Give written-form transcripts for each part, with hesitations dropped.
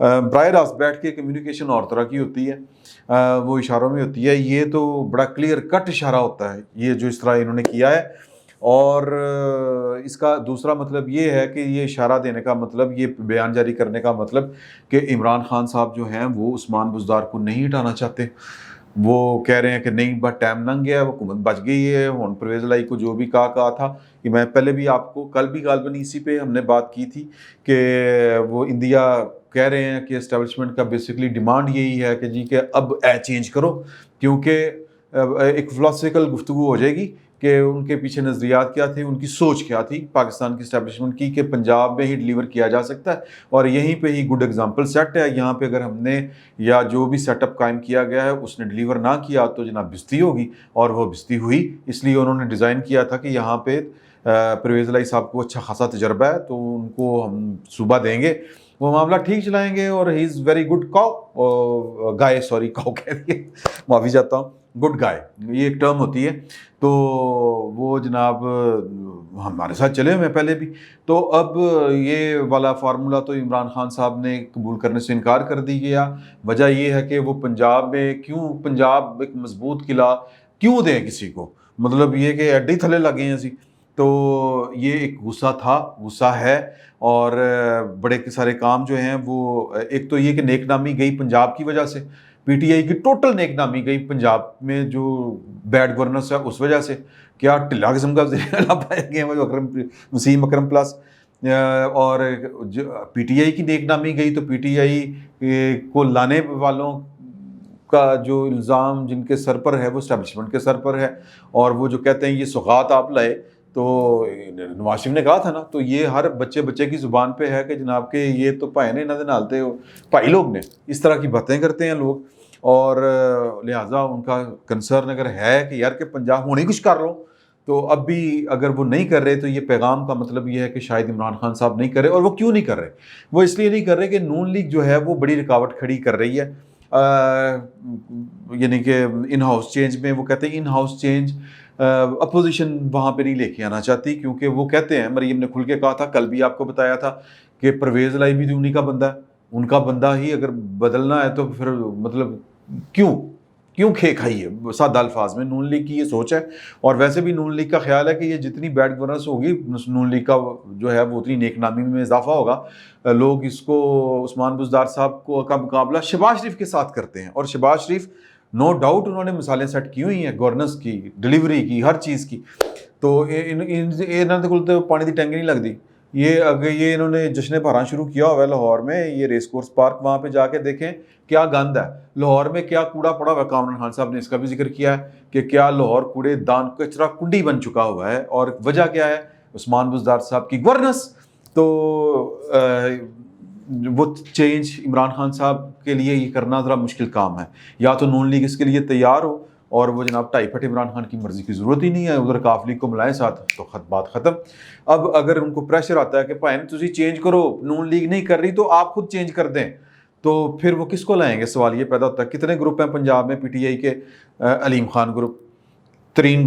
براہ راست بیٹھ کے کمیونیکیشن اور طرح کی ہوتی ہے، وہ اشاروں میں ہوتی ہے، یہ تو بڑا کلیئر کٹ اشارہ ہوتا ہے یہ جو اس طرح انہوں نے کیا ہے۔ اور اس کا دوسرا مطلب یہ ہے کہ یہ اشارہ دینے کا مطلب، یہ بیان جاری کرنے کا مطلب کہ عمران خان صاحب جو ہیں وہ عثمان بزدار کو نہیں ہٹانا چاہتے، وہ کہہ رہے ہیں کہ نہیں بس ٹائم لنگ گیا، حکومت بچ گئی ہے، ہون پرویز الہی کو جو بھی کہا تھا کہ میں پہلے بھی آپ کو کل بھی غالباً اسی پہ ہم نے بات کی تھی کہ وہ انڈیا کہہ رہے ہیں کہ اسٹیبلشمنٹ کا بیسیکلی ڈیمانڈ یہی ہے کہ جی کہ اب چینج کرو، کیونکہ ایک فلاسفیکل گفتگو ہو جائے گی کہ ان کے پیچھے نظریات کیا تھے، ان کی سوچ کیا تھی پاکستان کی اسٹیبلشمنٹ کی، کہ پنجاب میں ہی ڈیلیور کیا جا سکتا ہے اور یہیں پہ ہی گڈ ایگزامپل سیٹ ہے، یہاں پہ اگر ہم نے یا جو بھی سیٹ اپ قائم کیا گیا ہے اس نے ڈیلیور نہ کیا تو جناب بستی ہوگی، اور وہ بستی ہوئی، اس لیے انہوں نے ڈیزائن کیا تھا کہ یہاں پہ پرویز الہی صاحب کو اچھا خاصا تجربہ ہے تو ان کو ہم صوبہ دیں گے، وہ معاملہ ٹھیک چلائیں گے، اور he is very good guy, sorry cow کہہ دیے، معافی چاہتا ہوں، گڈ گائے یہ ایک ٹرم ہوتی ہے، تو وہ جناب ہمارے ساتھ چلے ہوئے ہیں پہلے بھی، تو اب یہ والا فارمولا تو عمران خان صاحب نے قبول کرنے سے انکار کر دی گیا۔ وجہ یہ ہے کہ وہ پنجاب میں کیوں، پنجاب ایک مضبوط قلعہ کیوں دیں کسی کو، مطلب یہ کہ ایڈی تھلے لگے ہیں سی، تو یہ ایک غصہ تھا، غصہ ہے، اور بڑے سارے کام جو ہیں وہ، ایک تو یہ کہ نیک نامی گئی پنجاب کی وجہ سے، پی ٹی آئی کی ٹوٹل نیک نامی گئی پنجاب میں جو بیڈ گورننس ہے اس وجہ سے، کیا ٹھلا قسم کا وزیر پائے گئے ہیں وہ وسیم اکرم پلس، اور پی ٹی آئی کی نیک نامی گئی تو پی ٹی آئی کو لانے والوں کا جو الزام جن کے سر پر ہے وہ اسٹیبلشمنٹ کے سر پر ہے، اور وہ جو کہتے ہیں یہ سوغات آپ لائے، تو نواز شریف نے کہا تھا نا، تو یہ ہر بچے کی زبان پہ ہے کہ جناب کہ یہ تو بھائی نے نہ نالتے ہو، بھائی لوگ نے اس طرح کی باتیں کرتے ہیں لوگ، اور لہٰذا ان کا کنسرن اگر ہے کہ یار کہ پنجاب ہونے کچھ کر لو، تو اب بھی اگر وہ نہیں کر رہے تو یہ پیغام کا مطلب یہ ہے کہ شاید عمران خان صاحب نہیں کر رہے، اور وہ کیوں نہیں کر رہے؟ وہ اس لیے نہیں کر رہے کہ نون لیگ جو ہے وہ بڑی رکاوٹ کھڑی کر رہی ہے، یعنی کہ ان ہاؤس چینج میں، وہ کہتے ہیں ان ہاؤس چینج اپوزیشن وہاں پہ نہیں لے کے آنا چاہتی، کیونکہ وہ کہتے ہیں، مریم نے کھل کے کہا تھا، کل بھی آپ کو بتایا تھا کہ پرویز الہی بھی انہی کا بندہ ہے، ان کا بندہ ہی اگر بدلنا ہے تو پھر مطلب کیوں کھے کھائی ہے، سادہ الفاظ میں نون لیگ کی یہ سوچ ہے، اور ویسے بھی نون لیگ کا خیال ہے کہ یہ جتنی بیڈ گورننس ہوگی نون لیگ کا جو ہے وہ اتنی نیک نامی میں اضافہ ہوگا، لوگ اس کو عثمان بزدار صاحب کو کا مقابلہ شہباز شریف کے ساتھ کرتے ہیں، اور شہباز شریف نو ڈاؤٹ انہوں نے مثالیں سیٹ کی ہوئی ہیں گورننس کی، ڈیلیوری کی، ہر چیز کی، تو انہوں نے کھلتے پانی کی ٹینکی نہیں لگتی، یہ اگر یہ انہوں نے جشن بہران شروع کیا ہوا ہے لاہور میں، یہ ریس کورس پارک، وہاں پہ جا کے دیکھیں کیا گند ہے لاہور میں، کیا کوڑا پڑا ہوا ہے، کامران خان صاحب نے اس کا بھی ذکر کیا ہے کہ کیا لاہور کوڑے دان کچرا کنڈی بن چکا ہوا ہے، اور وجہ کیا ہے؟ عثمان بزدار صاحب کی گورننس، تو وہ چینج عمران خان صاحب کے لیے یہ کرنا ذرا مشکل کام ہے، یا تو نون لیگ اس کے لیے تیار ہو، اور وہ جناب ٹائی پھٹ عمران خان کی مرضی کی ضرورت ہی نہیں ہے، ادھر کاف لیگ کو ملائیں ساتھ تو بات ختم۔ اب اگر ان کو پریشر آتا ہے کہ بھائی تسی چینج کرو، نون لیگ نہیں کر رہی تو آپ خود چینج کر دیں، تو پھر وہ کس کو لائیں گے؟ سوال یہ پیدا ہوتا ہے۔ کتنے گروپ ہیں پنجاب میں پی ٹی آئی کے؟ علیم خان گروپ، ترین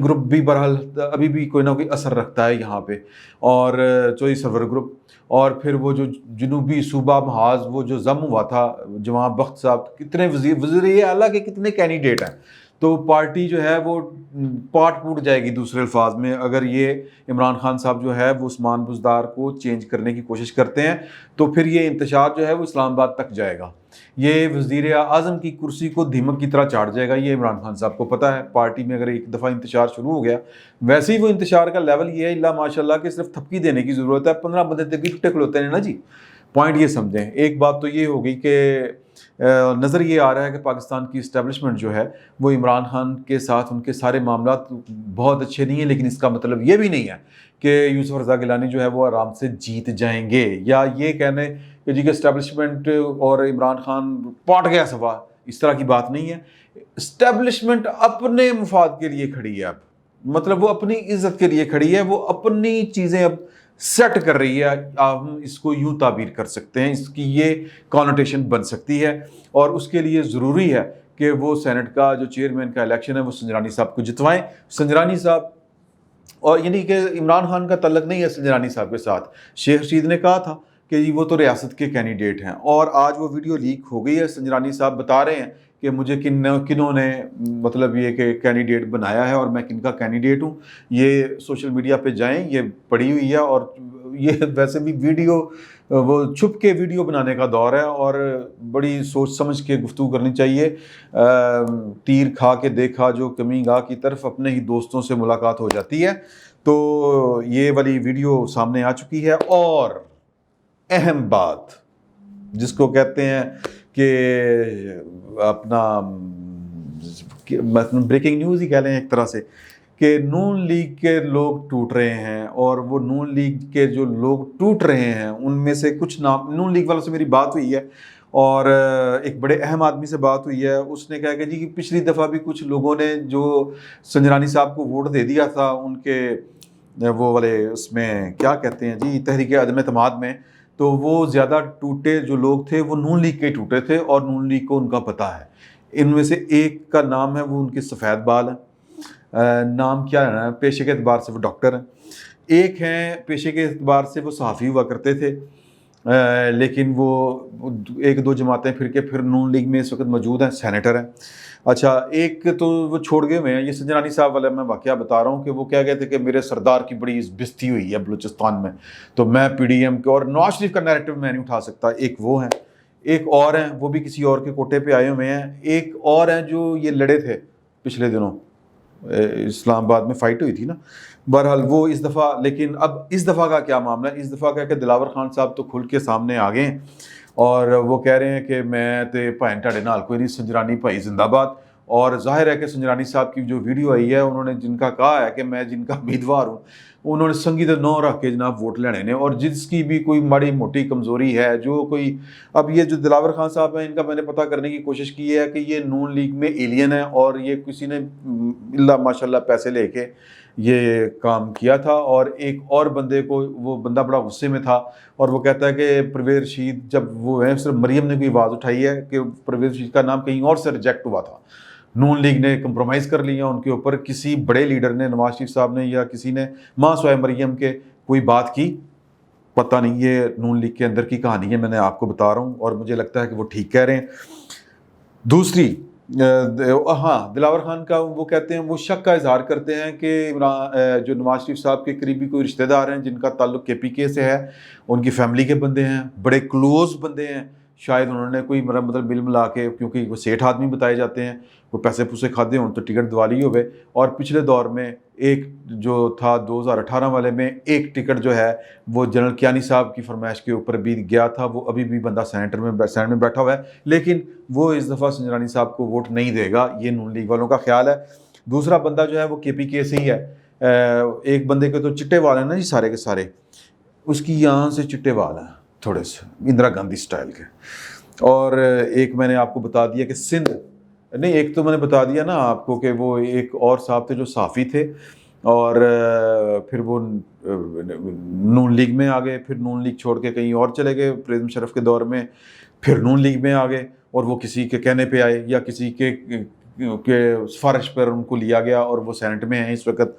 گروپ بھی بہرحال ابھی بھی کوئی نہ کوئی اثر رکھتا ہے یہاں پہ، اور چوئی سرور گروپ، اور پھر وہ جو جنوبی صوبہ محاذ وہ جو ضم ہوا تھا جوان بخت صاحب، کتنے وزیر اعلیٰ کے کتنے کینڈیڈیٹ ہیں، تو پارٹی جو ہے وہ پاٹ پوٹ جائے گی دوسرے الفاظ میں، اگر یہ عمران خان صاحب جو ہے وہ عثمان بزدار کو چینج کرنے کی کوشش کرتے ہیں تو پھر یہ انتشار جو ہے وہ اسلام آباد تک جائے گا، یہ وزیر اعظم کی کرسی کو دھمک کی طرح چاٹ جائے گا، یہ عمران خان صاحب کو پتہ ہے، پارٹی میں اگر ایک دفعہ انتشار شروع ہو گیا، ویسے ہی وہ انتشار کا لیول یہ ہے اللہ ماشاء اللہ کہ صرف تھپکی دینے کی ضرورت ہے، 15 بندے تک بھی ٹکل ہوتے ہیں نا جی، پوائنٹ یہ سمجھیں۔ ایک بات تو یہ ہوگی کہ نظر یہ آ رہا ہے کہ پاکستان کی اسٹیبلشمنٹ جو ہے وہ عمران خان کے ساتھ ان کے سارے معاملات بہت اچھے نہیں ہیں، لیکن اس کا مطلب یہ بھی نہیں ہے کہ یوسف رضا گیلانی جو ہے وہ آرام سے جیت جائیں گے، یا یہ کہنے کہ جی کہ اسٹیبلشمنٹ اور عمران خان پاٹ گیا صفا، اس طرح کی بات نہیں ہے۔ اسٹیبلشمنٹ اپنے مفاد کے لیے کھڑی ہے، اب مطلب وہ اپنی عزت کے لیے کھڑی ہے، وہ اپنی چیزیں اب سیٹ کر رہی ہے، ہم اس کو یوں تعبیر کر سکتے ہیں، اس کی یہ کانوٹیشن بن سکتی ہے، اور اس کے لیے ضروری ہے کہ وہ سینٹ کا جو چیئرمین کا الیکشن ہے وہ سنجرانی صاحب کو جتوائیں، سنجرانی صاحب، اور یعنی کہ عمران خان کا تعلق نہیں ہے سنجرانی صاحب کے ساتھ، شیخ رشید نے کہا تھا کہ جی وہ تو ریاست کے کینڈیڈیٹ ہیں، اور آج وہ ویڈیو لیک ہو گئی ہے، سنجرانی صاحب بتا رہے ہیں کہ مجھے کنہوں نے مطلب یہ کہ کینڈیڈیٹ بنایا ہے اور میں کن کا کینڈیڈیٹ ہوں۔ یہ سوشل میڈیا پہ جائیں، یہ پڑی ہوئی ہے، اور یہ ویسے بھی ویڈیو وہ چھپ کے ویڈیو بنانے کا دور ہے، اور بڑی سوچ سمجھ کے گفتگو کرنی چاہیے۔ تیر کھا کے دیکھا جو کمی گاہ کی طرف، اپنے ہی دوستوں سے ملاقات ہو جاتی ہے۔ تو یہ والی ویڈیو سامنے آ چکی ہے، اور اہم بات جس کو کہتے ہیں کہ اپنا بریکنگ نیوز ہی کہہ لیں ایک طرح سے، کہ نون لیگ کے لوگ ٹوٹ رہے ہیں، اور وہ نون لیگ کے جو لوگ ٹوٹ رہے ہیں ان میں سے کچھ نام، نون لیگ والوں سے میری بات ہوئی ہے اور ایک بڑے اہم آدمی سے بات ہوئی ہے، اس نے کہا کہ جی پچھلی دفعہ بھی کچھ لوگوں نے جو سنجرانی صاحب کو ووٹ دے دیا تھا ان کے وہ والے اس میں کیا کہتے ہیں جی تحریک عدم اعتماد میں، تو وہ زیادہ ٹوٹے جو لوگ تھے وہ نون لیگ کے ٹوٹے تھے، اور نون لیگ کو ان کا پتہ ہے۔ ان میں سے ایک کا نام ہے وہ ان کے سفید بال ہیں، نام کیا ہے، پیشے کے اعتبار سے وہ ڈاکٹر ہیں، ایک ہیں پیشے کے اعتبار سے وہ صحافی ہوا کرتے تھے، لیکن وہ ایک دو جماعتیں پھر کے پھر نون لیگ میں اس وقت موجود ہیں، سینیٹر ہیں۔ اچھا ایک تو وہ چھوڑ گئے ہوئے ہیں، یہ سنجرانی صاحب والے میں واقعہ بتا رہا ہوں کہ وہ کیا گئے تھے کہ میرے سردار کی بڑی بستی ہوئی ہے بلوچستان میں، تو میں پی ڈی ایم کے اور نواز شریف کا نیریٹو میں نہیں اٹھا سکتا۔ ایک وہ ہیں، ایک اور ہیں وہ بھی کسی اور کے کوٹے پہ آئے ہوئے ہیں، ایک اور ہیں جو یہ لڑے تھے پچھلے دنوں اسلام آباد میں فائٹ ہوئی تھی نا، بہرحال وہ اس دفعہ، لیکن اب اس دفعہ کا کیا معاملہ ہے، اس دفعہ کا کہ دلاور خان صاحب تو کھل کے سامنے آ گئے ہیں، اور وہ کہہ رہے ہیں کہ میں تے بھائن ٹاڑے نال کوئی نہیں، سنجرانی بھائی زندہ باد۔ اور ظاہر ہے کہ سنجرانی صاحب کی جو ویڈیو آئی ہے انہوں نے جن کا کہا ہے کہ میں جن کا امیدوار ہوں انہوں نے سنگی تے نو رکھ کے جناب ووٹ لینے نے، اور جس کی بھی کوئی ماڑی موٹی کمزوری ہے جو کوئی، اب یہ جو دلاور خان صاحب ہیں ان کا میں نے پتہ کرنے کی کوشش کی ہے کہ یہ نون لیگ میں ایلین ہے، اور یہ کسی نے اللہ ماشاءاللہ پیسے لے کے یہ کام کیا تھا، اور ایک اور بندے کو وہ بندہ بڑا غصے میں تھا، اور وہ کہتا ہے کہ پرویز رشید، جب وہ ہے صرف مریم نے کوئی آواز اٹھائی ہے کہ پرویز رشید کا نام کہیں اور سے ریجیکٹ ہوا تھا، نون لیگ نے کمپرومائز کر لیا ان کے اوپر، کسی بڑے لیڈر نے، نواز شریف صاحب نے یا کسی نے ماں سوائے مریم کے کوئی بات کی، پتہ نہیں، یہ نون لیگ کے اندر کی کہانی ہے، میں نے آپ کو بتا رہا ہوں، اور مجھے لگتا ہے کہ وہ ٹھیک کہہ رہے ہیں۔ دوسری ہاں دلاور خان کا وہ کہتے ہیں، وہ شک کا اظہار کرتے ہیں کہ جو نواز شریف صاحب کے قریبی کوئی رشتہ دار ہیں جن کا تعلق کے پی کے سے ہے، ان کی فیملی کے بندے ہیں، بڑے کلوز بندے ہیں، شاید انہوں نے کوئی مطلب مل ملا کے، کیونکہ وہ سیٹھ آدمی بتائے جاتے ہیں، وہ پیسے پوسے کھاتے ہوں تو ٹکٹ دوالی ہوئے، اور پچھلے دور میں ایک جو تھا 2018 والے میں ایک ٹکٹ جو ہے وہ جنرل کیانی صاحب کی فرمائش کے اوپر بھی گیا تھا، وہ ابھی بھی بندہ سینٹ میں بیٹھا ہوا ہے، لیکن وہ اس دفعہ سنجرانی صاحب کو ووٹ نہیں دے گا، یہ نون لیگ والوں کا خیال ہے۔ دوسرا بندہ جو ہے وہ کے پی کے سے ہی ہے، ایک بندے کے تو چٹے وال ہیں نا جی سارے کے سارے، اس کی یہاں سے چٹے وال ہیں تھوڑے سے اندرا گاندھی سٹائل کے، اور ایک میں نے آپ کو بتا دیا کہ سندھ نہیں، ایک تو میں نے بتا دیا نا آپ کو کہ وہ ایک اور صاحب تھے جو صحافی تھے، اور پھر وہ نون لیگ میں آ گئے، پھر نون لیگ چھوڑ کے کہیں اور چلے گئے پریزم شرف کے دور میں، پھر نون لیگ میں آ گئے، اور وہ کسی کے کہنے پہ آئے یا کسی کے سفارش پر ان کو لیا گیا، اور وہ سینٹ میں ہیں اس وقت،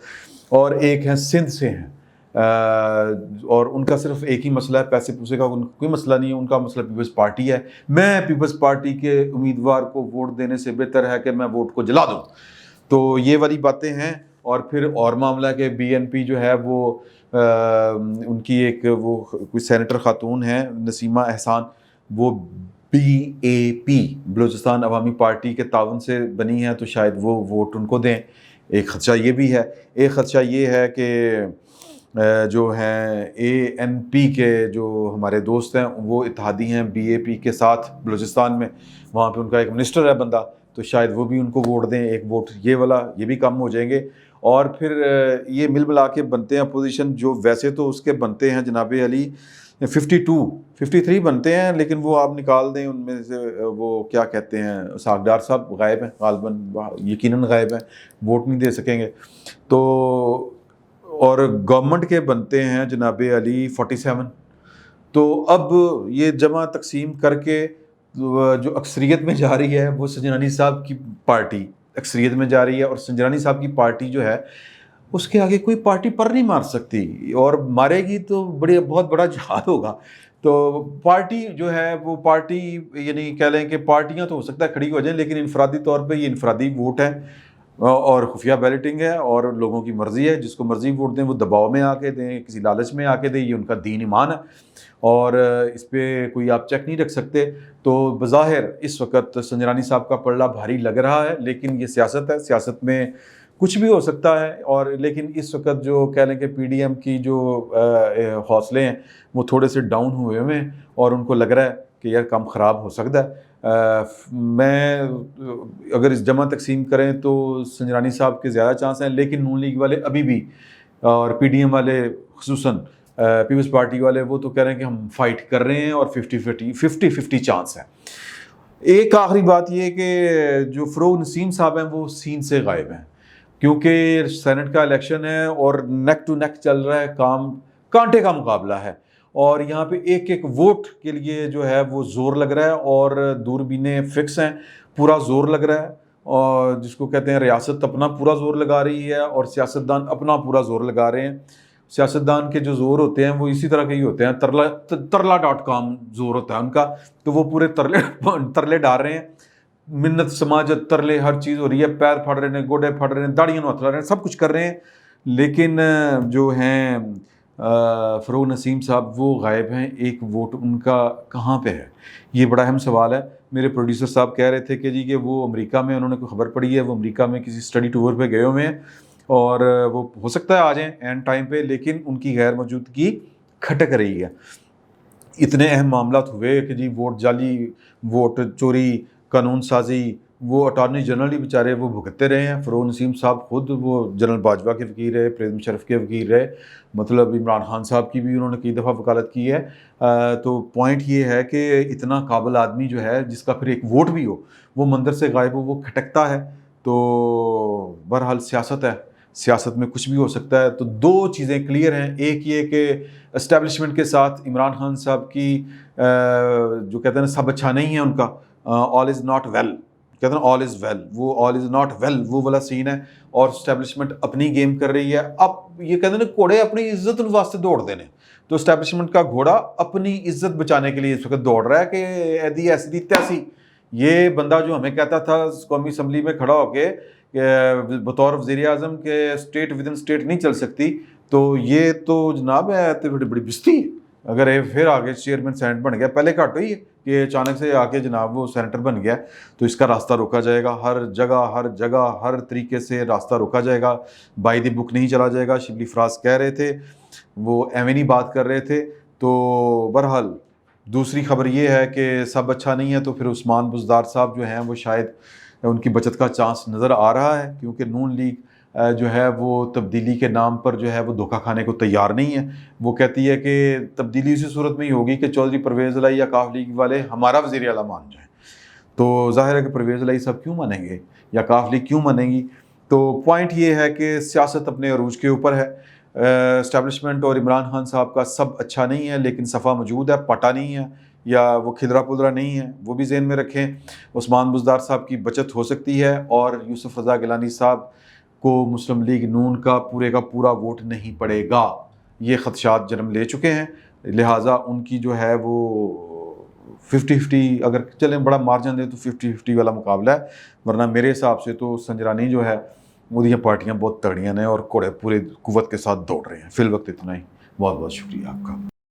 اور ایک ہیں سندھ سے ہیں، اور ان کا صرف ایک ہی مسئلہ ہے، پیسے پوسے کا ان کوئی مسئلہ نہیں ہے، ان کا مسئلہ پیپلز پارٹی ہے، میں پیپلز پارٹی کے امیدوار کو ووٹ دینے سے بہتر ہے کہ میں ووٹ کو جلا دوں، تو یہ والی باتیں ہیں۔ اور پھر اور معاملہ کہ بی این پی جو ہے وہ ان کی ایک وہ کوئی سینیٹر خاتون ہیں نسیمہ احسان، وہ بی اے پی بلوچستان عوامی پارٹی کے تعاون سے بنی ہیں، تو شاید وہ ووٹ ان کو دیں، ایک خدشہ یہ بھی ہے۔ ایک خدشہ یہ ہے کہ جو ہیں اے این پی کے جو ہمارے دوست ہیں وہ اتحادی ہیں بی اے پی کے ساتھ بلوچستان میں، وہاں پہ ان کا ایک منسٹر ہے بندہ، تو شاید وہ بھی ان کو ووٹ دیں، ایک ووٹ یہ والا یہ بھی کم ہو جائیں گے، اور پھر یہ مل ملا کے بنتے ہیں اپوزیشن، جو ویسے تو اس کے بنتے ہیں جناب علی 53 بنتے ہیں، لیکن وہ آپ نکال دیں ان میں سے، وہ کیا کہتے ہیں ساکھ ڈار صاحب غائب ہیں غالباً، یقیناً غائب ہیں، ووٹ نہیں دے سکیں گے، تو اور گورنمنٹ کے بنتے ہیں جناب علی 47، تو اب یہ جمع تقسیم کر کے جو اکثریت میں جا رہی ہے وہ سنجرانی صاحب کی پارٹی اکثریت میں جا رہی ہے، اور سنجرانی صاحب کی پارٹی جو ہے اس کے آگے کوئی پارٹی پر نہیں مار سکتی، اور مارے گی تو بہت بڑا جہاد ہوگا، تو پارٹی جو ہے وہ پارٹی یعنی کہہ لیں کہ پارٹیاں تو ہو سکتا ہے کھڑی ہو جائیں، لیکن انفرادی طور پہ یہ انفرادی ووٹ ہے اور خفیہ بیلٹنگ ہے اور لوگوں کی مرضی ہے، جس کو مرضی ووٹ دیں وہ دباؤ میں آ کے دیں، کسی لالچ میں آ کے دیں، یہ ان کا دین ایمان ہے اور اس پہ کوئی آپ چیک نہیں رکھ سکتے۔ تو بظاہر اس وقت سنجرانی صاحب کا پلڑا بھاری لگ رہا ہے، لیکن یہ سیاست ہے، سیاست میں کچھ بھی ہو سکتا ہے اور لیکن اس وقت جو کہہ لیں کہ پی ڈی ایم کی جو حوصلے ہیں وہ تھوڑے سے ڈاؤن ہوئے ہوئے ہیں اور ان کو لگ رہا ہے کہ یار کام خراب ہو سکتا ہے۔ میں اگر اس جمع تقسیم کریں تو سنجرانی صاحب کے زیادہ چانس ہیں، لیکن نون لیگ والے ابھی بھی اور پی ڈی ایم والے خصوصاً پیپلز پارٹی والے وہ تو کہہ رہے ہیں کہ ہم فائٹ کر رہے ہیں اور 50-50 چانس ہے۔ ایک آخری بات یہ کہ جو فروغ نسیم صاحب ہیں وہ سین سے غائب ہیں، کیونکہ سینٹ کا الیکشن ہے اور نیک ٹو نیک چل رہا ہے، کام کانٹے کا مقابلہ ہے اور یہاں پہ ایک ایک ووٹ کے لیے جو ہے وہ زور لگ رہا ہے اور دوربینیں فکس ہیں، پورا زور لگ رہا ہے اور جس کو کہتے ہیں ریاست اپنا پورا زور لگا رہی ہے اور سیاستدان اپنا پورا زور لگا رہے ہیں۔ سیاستدان کے جو زور ہوتے ہیں وہ اسی طرح کے ہی ہوتے ہیں، ترلا.com زور ہوتا ہے ان کا، تو وہ پورے ترلے ڈال رہے ہیں، منت سماجت ترلے ہر چیز ہو رہی ہے، پیر پھڑ رہے ہیں، گوڈے پھڑ رہے ہیں، داڑیاں نوتلا رہے ہیں، سب کچھ کر رہے ہیں، لیکن جو ہیں فروغ نسیم صاحب وہ غائب ہیں۔ ایک ووٹ ان کا کہاں پہ ہے، یہ بڑا اہم سوال ہے۔ میرے پروڈیوسر صاحب کہہ رہے تھے کہ جی کہ وہ امریکہ میں، انہوں نے کوئی خبر پڑی ہے وہ امریکہ میں کسی اسٹڈی ٹور پہ گئے ہوئے ہیں اور وہ ہو سکتا ہے آ جائیں اینڈ ٹائم پہ، لیکن ان کی غیر موجودگی کھٹک رہی ہے۔ اتنے اہم معاملات ہوئے کہ جی ووٹ جعلی، ووٹ چوری، قانون سازی، وہ اٹارنی جنرل ہی بیچارے وہ بھگتتے رہے ہیں۔ فروغ نسیم صاحب خود وہ جنرل باجوہ کے وکیل رہے، پرویز مشرف کے وکیل رہے، مطلب عمران خان صاحب کی بھی انہوں نے کئی دفعہ وکالت کی ہے۔ تو پوائنٹ یہ ہے کہ اتنا قابل آدمی جو ہے جس کا پھر ایک ووٹ بھی ہو وہ مندر سے غائب ہو، وہ کھٹکتا ہے۔ تو بہرحال سیاست ہے، سیاست میں کچھ بھی ہو سکتا ہے۔ تو دو چیزیں کلیئر ہیں، ایک یہ کہ اسٹیبلشمنٹ کے ساتھ عمران خان صاحب کی جو کہتے ہیں نا سب اچھا نہیں ہے ان کا، آل از ناٹ ویل، کہتے ہیں آل از ویل، وہ آل از ناٹ ویل وہ والا سین ہے اور اسٹیبلشمنٹ اپنی گیم کر رہی ہے۔ اب یہ کہتے ہیں نا گھوڑے اپنی عزت واسطے دوڑ دینے، تو اسٹیبلشمنٹ کا گھوڑا اپنی عزت بچانے کے لیے اس وقت دوڑ رہا ہے کہ ایدی ایسی تیسی۔ یہ بندہ جو ہمیں کہتا تھا قومی اسمبلی میں کھڑا ہو کے بطور وزیر اعظم کے اسٹیٹ ود ان اسٹیٹ نہیں چل سکتی، تو یہ تو جناب ہے تو بڑی بڑی بستی ہے۔ اگر یہ پھر آگے چیئرمین سینٹ بن گیا، پہلے گھٹ ہوئی ہے کہ اچانک سے آ کے جناب وہ سینیٹر بن گیا، تو اس کا راستہ روکا جائے گا، ہر جگہ ہر طریقے سے راستہ روکا جائے گا، بائی دی بک نہیں چلا جائے گا۔ شبلی فراز کہہ رہے تھے، وہ ایویں بات کر رہے تھے۔ تو بہرحال دوسری خبر یہ ہے کہ سب اچھا نہیں ہے، تو پھر عثمان بزدار صاحب جو ہیں وہ شاید ان کی بچت کا چانس نظر آ رہا ہے، کیونکہ نون لیگ جو ہے وہ تبدیلی کے نام پر جو ہے وہ دھوکہ کھانے کو تیار نہیں ہے۔ وہ کہتی ہے کہ تبدیلی اسی صورت میں ہی ہوگی کہ چودھری پرویز الہی یا کاف لیگ والے ہمارا وزیر اعلیٰ مان جائیں۔ تو ظاہر ہے کہ پرویز الہی صاحب کیوں مانیں گے یا کاف لیگ کیوں مانیں گی؟ تو پوائنٹ یہ ہے کہ سیاست اپنے عروج کے اوپر ہے۔ اسٹیبلشمنٹ اور عمران خان صاحب کا سب اچھا نہیں ہے، لیکن صفا موجود ہے، پٹا نہیں ہے یا وہ کھلرا پلرا نہیں ہے، وہ بھی ذہن میں رکھیں۔ عثمان بزدار صاحب کی بچت ہو سکتی ہے اور یوسف رضا گیلانی صاحب کو مسلم لیگ نون کا پورا ووٹ نہیں پڑے گا، یہ خدشات جنم لے چکے ہیں، لہٰذا ان کی جو ہے وہ 50-50 اگر چلیں بڑا مارجن دے تو 50-50 والا مقابلہ ہے، ورنہ میرے حساب سے تو سنجرانی جو ہے وہ یہ پارٹیاں بہت تگڑیاں ہیں اور کوڑے پورے قوت کے ساتھ دوڑ رہے ہیں۔ فی الوقت اتنا ہی، بہت بہت شکریہ آپ کا۔